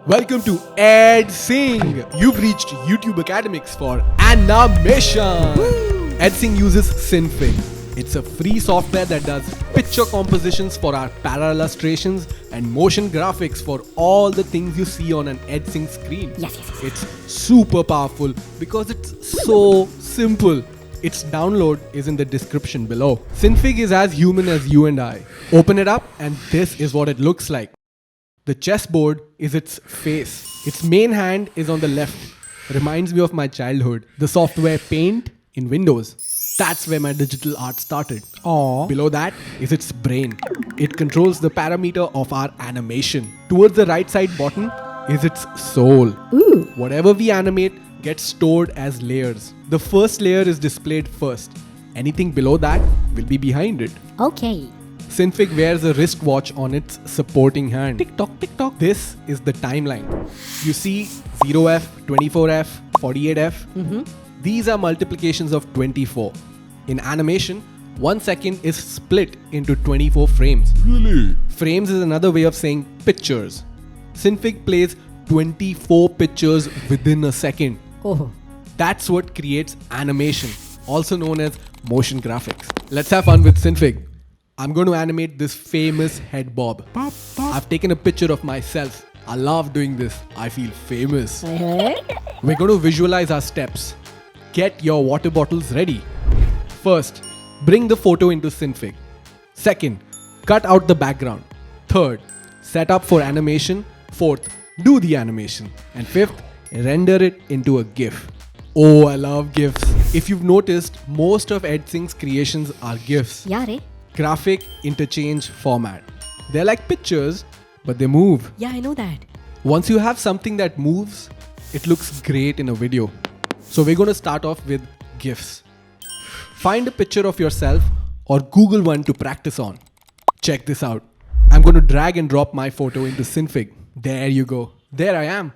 Welcome to EDsing. You've reached YouTube Academics for animation. EDsing uses Synfig. It's a free software that does picture compositions for our para illustrations and motion graphics for all the things you see on an EDsing screen. Yes. It's super powerful because it's so simple. Its download is in the description below. Synfig is as human as you and I. Open it up and this is what it looks like. The chessboard is its face. Its main hand is on the left. Reminds me of my childhood. The software Paint in Windows. That's where my digital art started. Aww. Below that is its brain. It controls the parameter of our animation. Towards the right side bottom is its soul. Ooh. Whatever we animate gets stored as layers. The first layer is displayed first. Anything below that will be behind it. Okay. Synfig wears a wristwatch on its supporting hand. Tick tock, tick tock. This is the timeline. You see 0f, 24f, 48f. These are multiplications of 24. In animation, 1 second is split into 24 frames. Really? Frames is another way of saying pictures. Synfig plays 24 pictures within a second. Oh. That's what creates animation, also known as motion graphics. Let's have fun with Synfig. I'm going to animate this famous head bob. I've taken a picture of myself. I love doing this. I feel famous. We're going to visualize our steps. Get your water bottles ready. First, bring the photo into Synfig. Second, cut out the background. Third, set up for animation. Fourth, do the animation. And fifth, render it into a GIF. Oh, I love GIFs. If you've noticed, most of EDsing's creations are GIFs. Yeah, re? Graphic interchange format. They're like pictures, but they move. Yeah, I know that. Once you have something that moves, it looks great in a video. So we're going to start off with GIFs. Find a picture of yourself or Google one to practice on. Check this out. I'm going to drag and drop my photo into Synfig. There you go. There I am.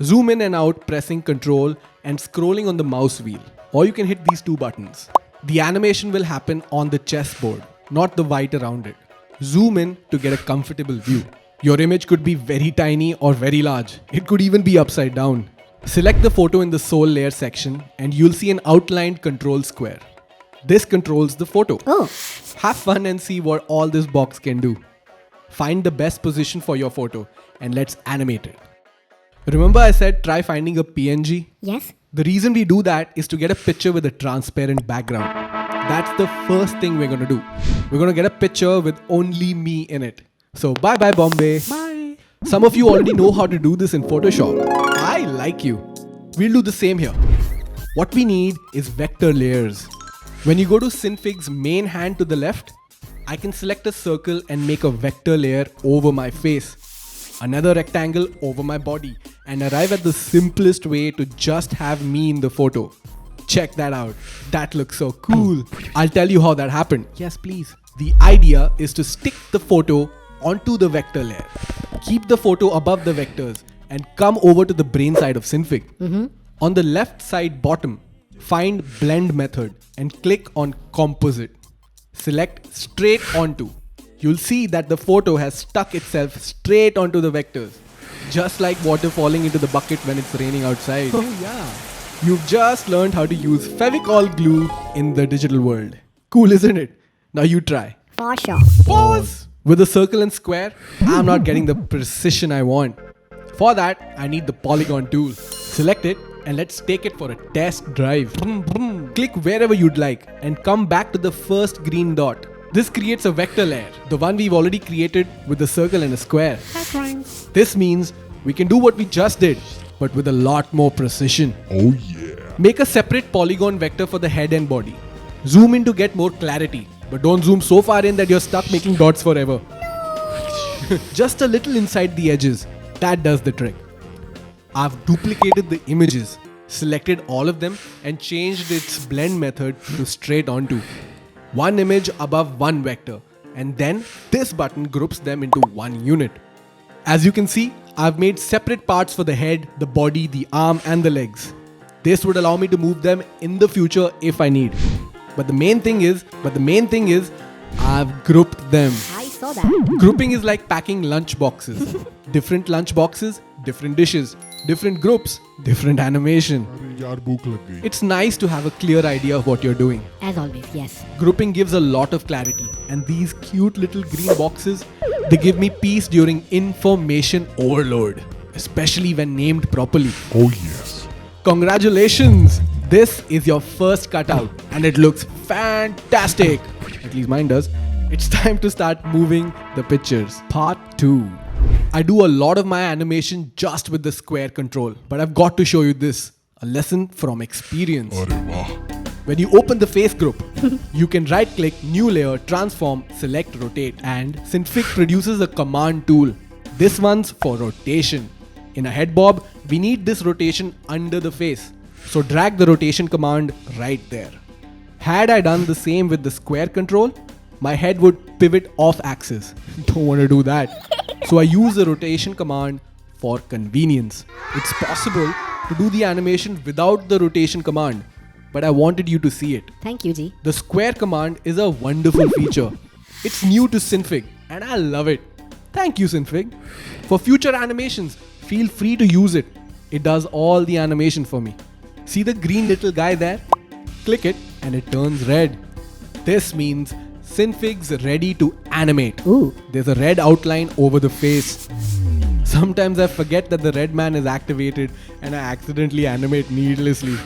Zoom in and out pressing Ctrl and scrolling on the mouse wheel. Or you can hit these two buttons. The animation will happen on the chessboard, not the white around it. Zoom in to get a comfortable view. Your image could be very tiny or very large. It could even be upside down. Select the photo in the soul layer section and you'll see an outlined control square. This controls the photo. Oh. Have fun and see what all this box can do. Find the best position for your photo and let's animate it. Remember I said try finding a PNG? Yes. The reason we do that is to get a picture with a transparent background. That's the first thing we're going to do. We're going to get a picture with only me in it. So bye bye Bombay. Bye. Some of you already know how to do this in Photoshop. I like you. We'll do the same here. What we need is vector layers. When you go to Synfig's main hand to the left, I can select a circle and make a vector layer over my face. Another rectangle over my body and arrive at the simplest way to just have me in the photo. Check that out. That looks so cool. I'll tell you how that happened. Yes, please. The idea is to stick the photo onto the vector layer. Keep the photo above the vectors and come over to the brain side of Synfig. On the left side bottom, find blend method and click on composite. Select straight onto. You'll see that the photo has stuck itself straight onto the vectors. Just like water falling into the bucket when it's raining outside. Oh, yeah. You've just learned how to use Fevicol glue in the digital world. Cool, isn't it? Now you try. For sure. Pause! With a circle and square, I'm not getting the precision I want. For that, I need the polygon tool. Select it and let's take it for a test drive. Click wherever you'd like and come back to the first green dot. This creates a vector layer, the one we've already created with a circle and a square. That rhymes. This means we can do what we just did, but with a lot more precision. Oh yeah. Make a separate polygon vector for the head and body. Zoom in to get more clarity, but don't zoom so far in that you're stuck making dots forever. Just a little inside the edges. That does the trick. I've duplicated the images, selected all of them and changed its blend method to straight onto. One image above one vector, and then this button groups them into one unit. As you can see, I've made separate parts for the head, the body, the arm and the legs. This would allow me to move them in the future if I need. But the main thing is, I've grouped them. I saw that. Grouping is like packing lunch boxes. Different lunch boxes, different dishes, different groups, different animation. अरे यार भूख लग गई. It's nice to have a clear idea of what you're doing. As always, yes. Grouping gives a lot of clarity, and these cute little green boxes, they give me peace during information overload, especially when named properly. Oh yes. Congratulations! This is your first cutout, and it looks fantastic. At least mine does. It's time to start moving the pictures. Part 2. I do a lot of my animation just with the square control, but I've got to show you this. A lesson from experience. अरे वाह. When you open the face group, you can right click, new layer, transform, select rotate, and Synfig produces a command tool. This one's for rotation. In a head bob, we need this rotation under the face. So drag the rotation command right there. Had I done the same with the square control, my head would pivot off axis. Don't want to do that. So I use the rotation command for convenience. It's possible to do the animation without the rotation command, but I wanted you to see it. Thank you, G. The square command is a wonderful feature. It's new to Synfig and I love it. Thank you, Synfig. For future animations, feel free to use it. It does all the animation for me. See the green little guy there? Click it and it turns red. This means Synfig's ready to animate. Ooh. There's a red outline over the face. Sometimes I forget that the red man is activated and I accidentally animate needlessly.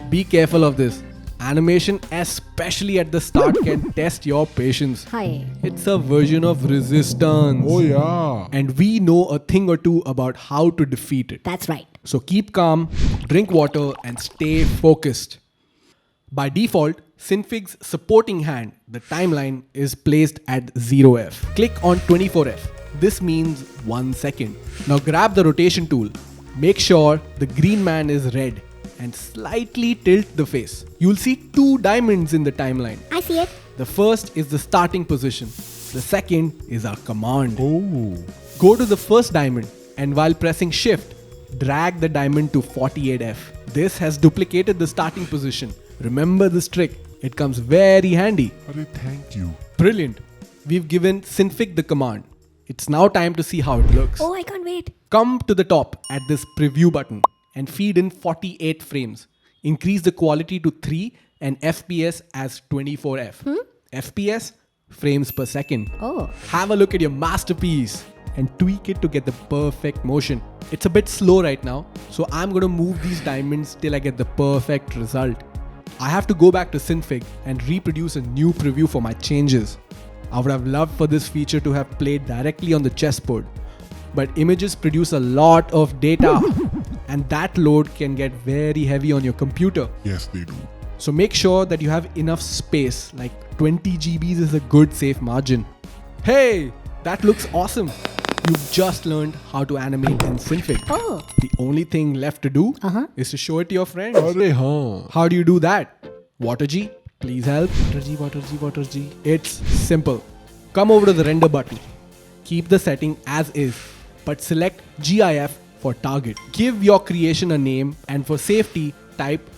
Be careful of this. Animation, especially at the start, can test your patience. Hi. It's a version of resistance. Oh yeah. And we know a thing or two about how to defeat it. That's right. So keep calm, drink water, and stay focused. By default, Synfig's supporting hand, the timeline, is placed at 0f. Click on 24f. This means 1 second. Now grab the rotation tool. Make sure the green man is red and slightly tilt the face. You'll see 2 diamonds in the timeline. I see it. The first is the starting position. The second is our command. Oh. Go to the first diamond and while pressing shift, drag the diamond to 48f. This has duplicated the starting position. Remember this trick. It comes very handy. अरे thank you. Brilliant. We've given Synfig the command. It's now time to see how it looks. Oh, I can't wait. Come to the top at this preview button and feed in 48 frames. Increase the quality to 3 and FPS as 24f. FPS, frames per second. Oh. Have a look at your masterpiece and tweak it to get the perfect motion. It's a bit slow right now, so I'm going to move these diamonds till I get the perfect result. I have to go back to Synfig and reproduce a new preview for my changes. I would have loved for this feature to have played directly on the chessboard, but images produce a lot of data and that load can get very heavy on your computer. Yes, they do. So make sure that you have enough space, like 20 GBs is a good safe margin. Hey, that looks awesome. You've just learned how to animate in Synfig. Oh. The only thing left to do is to show it to your friends. अरे हाँ. How do you do that? Water G, please help. Water G. It's simple. Come over to the render button. Keep the setting as is, but select GIF for target. Give your creation a name and for safety, type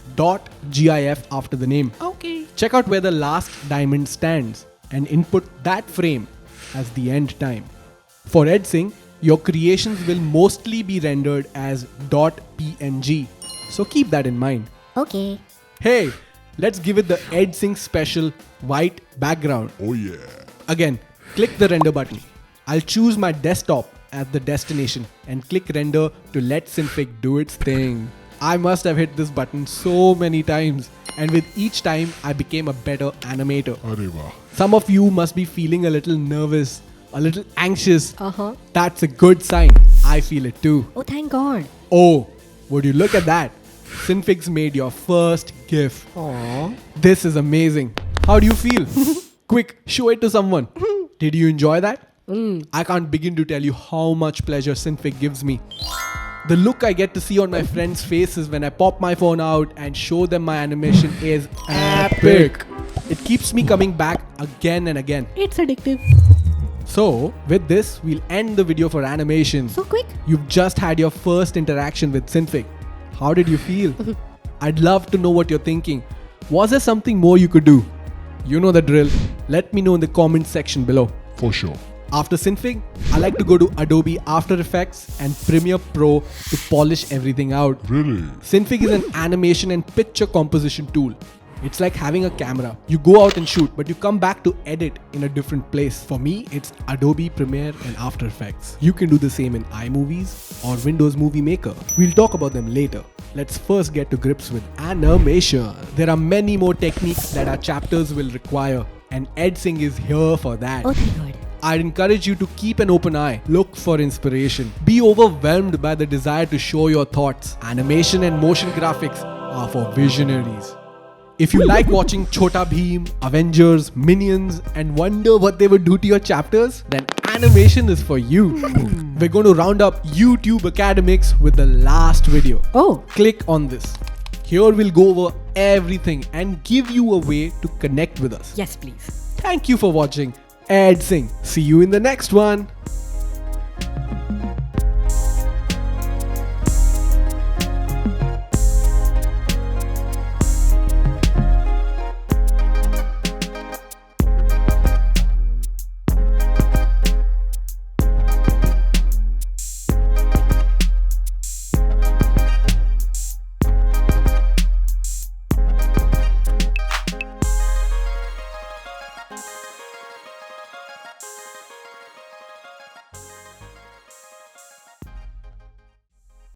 .gif after the name. Okay. Check out where the last diamond stands and input that frame as the end time. For EDsing, your creations will mostly be rendered as .png, so keep that in mind. Okay. Hey, let's give it the EDsing special white background. Oh yeah. Again, click the render button. I'll choose my desktop as the destination and click render to let Synfig do its thing. I must have hit this button so many times, and with each time I became a better animator. अरे वाह. Some of you must be feeling a little nervous, a little anxious. Uh-huh. That's a good sign. I feel it too. Oh, thank God. Oh, would you look at that? Synfig's made your first GIF. Aww. This is amazing. How do you feel? Quick, show it to someone. Did you enjoy that? I can't begin to tell you how much pleasure Synfig gives me. The look I get to see on my friends' faces when I pop my phone out and show them my animation is epic. It keeps me coming back again and again. It's addictive. So, with this, we'll end the video for animation. So quick. You've just had your first interaction with Synfig. How did you feel? I'd love to know what you're thinking. Was there something more you could do? You know the drill. Let me know in the comments section below. For sure. After Synfig, I like to go to Adobe After Effects and Premiere Pro to polish everything out. Really? Synfig is an animation and picture composition tool. It's like having a camera. You go out and shoot, but you come back to edit in a different place. For me, it's Adobe Premiere and After Effects. You can do the same in iMovies or Windows Movie Maker. We'll talk about them later. Let's first get to grips with animation. There are many more techniques that our chapters will require, and EDsing is here for that. Oh, thank God. I'd encourage you to keep an open eye, look for inspiration, be overwhelmed by the desire to show your thoughts. Animation and motion graphics are for visionaries. If you like watching Chota Bheem, Avengers, Minions, and wonder what they would do to your chapters, then animation is for you. We're going to round up YouTube academics with the last video. Oh, Click on this. Here we'll go over everything and give you a way to connect with us. yes, please. Thank you for watching EDsing. See you in the next one.